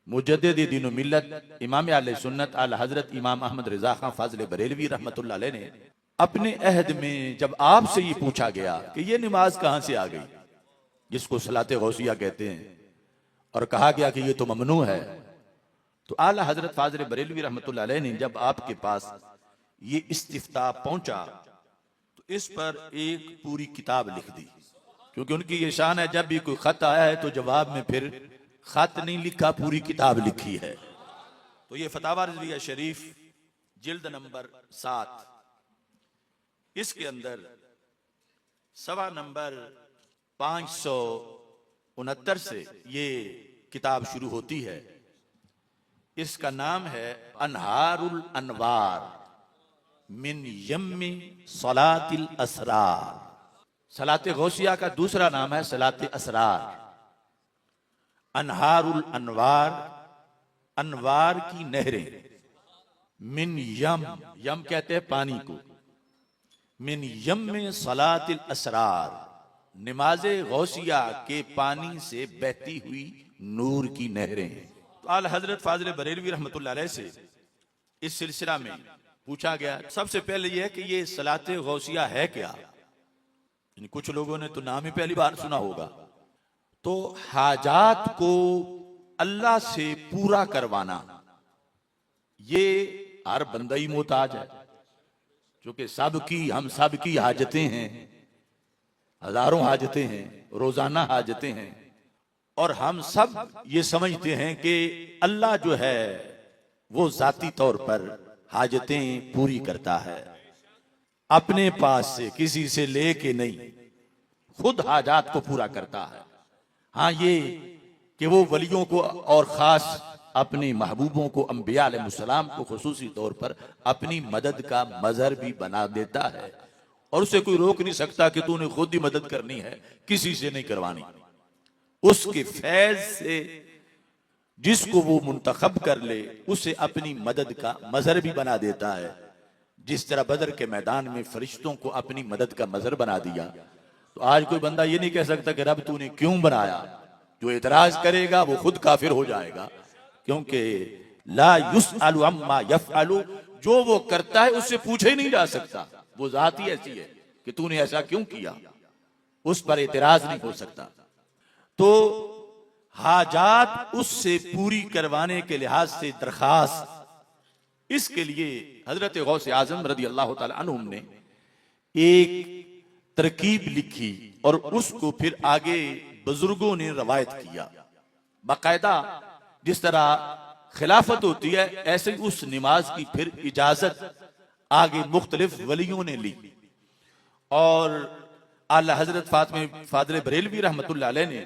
मुजद्दिद दीन व मिल्लत इमाम आले सुन्नत आला हजरत इमाम अहमद रजा खां फाजले बरेलवी रहमतुल्लाह अलैह ने अपने अहद में जब आपसे ये पूछा गया कि ये नमाज कहां से आ गई, जिसको सलाते गौसिया कहते हैं, और कहा गया कि ये तो ममनू है, तो आला हजरत फाजले बरेलवी रहमतुल्लाह अलैह ने जब आपके पास ये इस्तिफ्ता पहुंचा तो इस पर एक पूरी किताब लिख दी, क्योंकि उनकी ये शान है जब भी कोई खत आया है तो जवाब में फिर खत नहीं लिखा, पूरी किताब लिखी है। तो ये फतावा रिजविया शरीफ जिल्द नंबर 7, इसके अंदर सवा नंबर 569 से ये किताब शुरू होती है। इसका नाम है अनहारुल अनवार मिन यम्मी सलातिल असरार। सलाते गौसिया का दूसरा नाम है सलाते असरार। अनहारुल अनवार, अनवार की नहरें, मिन यम, यम कहते हैं पानी को, मिन यम में सलातिल असरार, नमाजे गौसिया के पानी से बहती हुई नूर की नहरें। तो आला हजरत फाजले बरेलवी रहमतुल्लाह अलैह से इस सिलसिला में पूछा गया। सबसे पहले यह है कि ये सलाते गौसिया है क्या। कुछ लोगों ने तो नाम ही पहली बार सुना होगा। तो हाजात को अल्लाह से पूरा करवाना, ये हर बंदा ही मोहताज है, क्योंकि हम सब की हाजतें हैं, हजारों हाजतें हैं, रोजाना हाजतें हैं, और हम सब ये समझते हैं कि अल्लाह जो है वो जाती तौर पर हाजतें पूरी करता है, अपने पास से किसी से लेके नहीं, खुद हाजात को पूरा करता है। हाँ, ये कि वो वलियों को और खास अपने महबूबों को, अंबिया अलैहिस्सलाम को खुसूसी तौर पर अपनी मदद का मजहर भी बना देता है, और उसे कोई रोक नहीं सकता कि तूने खुद ही मदद करनी है, किसी से नहीं करवानी। उसके फैज से जिसको वो मुंतखब कर ले उसे अपनी मदद का मजहर भी बना देता है। जिस तरह बदर के मैदान में फरिश्तों को अपनी मदद का मजहर बना दिया, तो आज कोई बंदा ये नहीं कह सकता कि रब तूने क्यों बनाया। जो इतराज करेगा वो खुद काफिर हो जाएगा, क्योंकि ला युसअलु अम्मा यफअलु, जो वो करता है उससे पूछे ही नहीं जा सकता। वो जात ही ऐसी है कि तूने ऐसा क्यों किया, उस पर इतराज नहीं हो सकता। तो हाजात उससे पूरी करवाने के लिहाज से दरखास्त, इसके लिए हजरत गौस आजम रदी अल्लाह तआला अन्हु ने एक तरकीब लिखी और उसको फिर आगे बुजुर्गों ने रवायत किया। बाकायदा जिस तरह खिलाफत होती है, ऐसे ही उस नमाज की फिर इजाजत आगे मुख्तलिफ वलियों ने ली, और आला हजरत फादर बरेलवी रहमतुल्लाह अलैह ने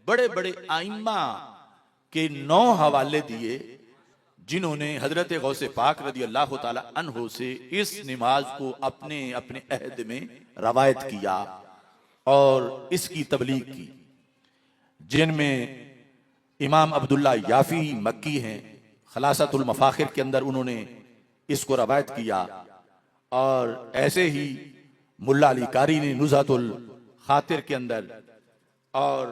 बड़े बड़े आइम्मा के 9 हवाले दिए, जिन्होंने हजरत गौसे पाक रदी अल्लाह तआला अन्हो से इस नमाज को अपने अपने अहद में रवायत किया और इसकी तबलीग की, जिनमें इमाम अब्दुल्ला याफी मक्की हैं, खलासतुल मफाखिर के अंदर उन्होंने इसको रवायत किया, और ऐसे ही मुल्ला अली कारी ने नुज़हतुल खातिर के अंदर, और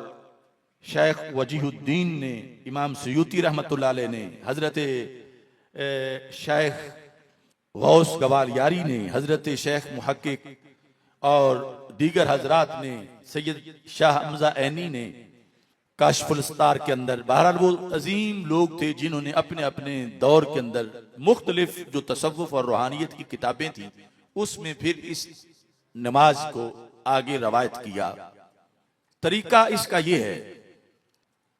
शेख वजीहुद्दीन ने, इमाम सयूती रहमतुल्लाह अलैह ने, हजरत शेख गौस गवालियारी ने, हजरत शेख मुहक्किक और दीगर हजरात ने, सैयद शाह हमजा ऐनी ने काशफुल अस्तार के अंदर, बहरहाल वो अजीम लोग थे जिन्होंने अपने अपने दौर के अंदर मुख्तलिफ जो तसव्वुफ और रूहानियत की किताबें थी उसमें फिर इस नमाज को आगे रवायत किया। तरीका इसका ये है,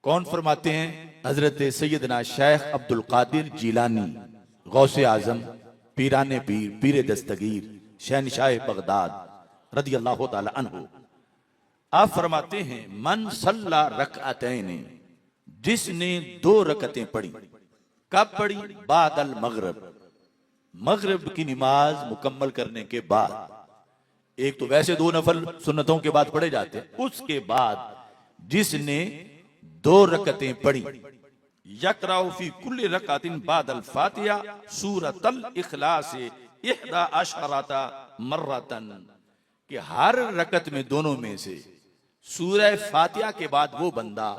कौन फरमाते हैं, हजरत सैयदना शेख अब्दुल कादिर जिलानी गौसे आजम पीराने पीर पीर दस्तगीर शहनशाह बगदाद रदी अल्लाह तआला अन्हु, आप फरमाते हैं मन सल्ला रकअतैन, जिसने 2 रकतें पढ़ी। कब पढ़ी? बादल मगरिब, मगरिब की नमाज मुकम्मल करने के बाद। एक तो वैसे 2 नफल सुन्नतों के बाद पढ़े जाते हैं, उसके बाद जिसने 2 रकतें पढ़ी, यकराउ फी कुल्ली रकातिन बादल फातिहा सूरतल इखलास 11 मर्रतन, कि हर रकत में दोनों में से सूरह फातिहा के बाद वो बंदा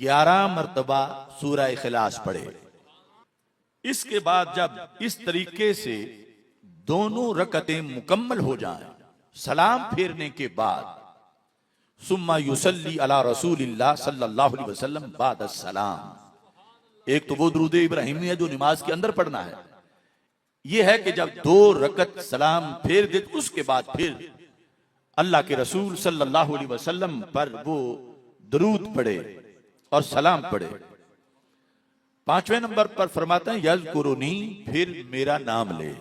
11 मर्तबा सूरह इखलास पढ़े। इसके बाद जब इस तरीके से दोनों रकतें मुकम्मल हो जाएं, सलाम फेरने के बाद सुम्मा युसल्ली अला रसूलिल्लाह सल्लल्लाहु अलैहि वसल्लम बाद सलाम। एक तो वो दुरूद इब्राहिमी है जो नमाज के अंदर पढ़ना है, ये है कि जब 2 रकत सलाम फेर दे उसके बाद फिर अल्लाह के रसूल सल्लल्लाहु अलैहि वसल्लम पर वो दरूद पढ़े और सलाम पढ़े। 5वें नंबर पर फरमाते हैं यज़कुरुनी, फिर मेरा नाम ले।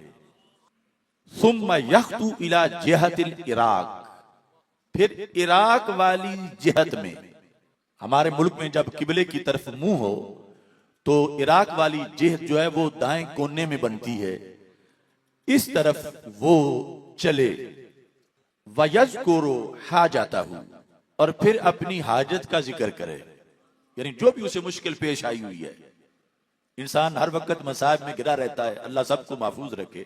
सुम्मा यख्तु इला जिहतिल इराक, फिर इराक वाली जिहत में, हमारे मुल्क में जब किबले की तरफ मुंह हो तो इराक वाली जिहत जो है वो दाएं कोने में बनती है, इस तरफ वो चले। वयज़कुरु हाजतहु, और फिर अपनी हाजत का जिक्र करे, यानी जो भी उसे मुश्किल पेश आई हुई है। इंसान हर वक्त मसाइब में गिरा रहता है, अल्लाह सबको महफूज रखे।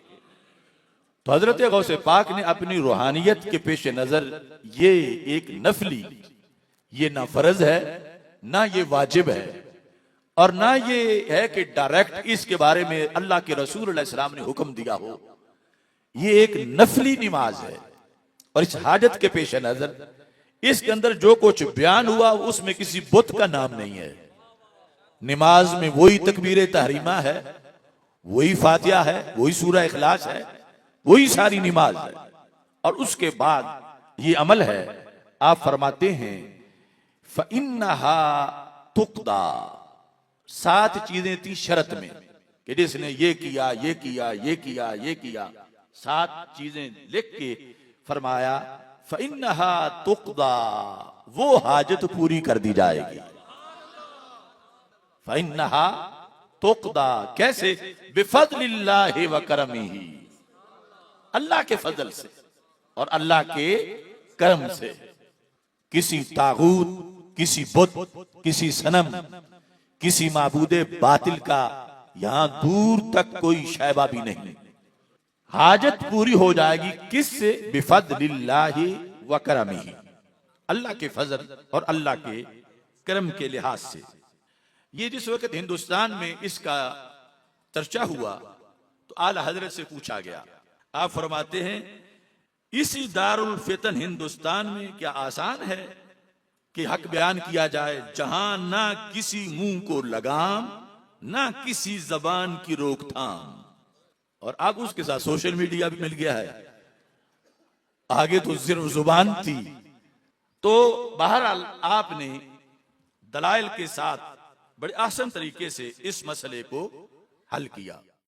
तो हजरत गौसे पाक ने अपनी रूहानियत के पेश नजर ये एक नफली, ये ना फर्ज है ना ये वाजिब है और ना ये है कि डायरेक्ट इसके बारे में अल्लाह के रसूल अलैहि सलाम ने हुक्म दिया हो। ये एक नफली नमाज है और इस हाजत के पेश नजर इसके अंदर जो कुछ बयान हुआ उसमें किसी बुत का नाम नहीं है। नमाज में वही तकबीर तहरीमा है, वही फातिहा है, वही सूरह इखलास है, वही सारी नमाज है। और उसके बाद ये अमल है, आप फरमाते हैं फ़इन्नहा तुक़दा, 7 चीजें थी शर्त में कि जिसने ये किया ये किया ये किया ये किया, 7 चीजें लिख के फरमाया फ़इन्नहा तुक़दा, वो हाजत पूरी कर दी जाएगी। फ़इन्नहा तुक़दा, कैसे? बिफ़ज़लिल्लाहि व करमिही, अल्लाह के फजल से और अल्लाह के करम से। किसी तागूत, किसी बुत, किसी सनम, किसी माबूदे बातिल का यहां दूर तक कोई शैबा भी नहीं। हाजत पूरी हो जाएगी किससे? बिफज़लिल्लाहि व करमिही, अल्लाह के फजल और अल्लाह के करम के लिहाज से। ये जिस वक्त हिंदुस्तान में इसका चर्चा हुआ तो आला हजरत से पूछा गया, आप फरमाते हैं इसी दारुल फितन हिंदुस्तान में क्या आसान है कि हक बयान किया जाए, जहां ना किसी मुंह को लगाम ना किसी जबान की रोकथाम। और अब उसके साथ सोशल मीडिया भी मिल गया है, आगे तो सिर्फ जुबान थी। तो बहरहाल आपने दलाइल के साथ बड़े आसान तरीके से इस मसले को हल किया।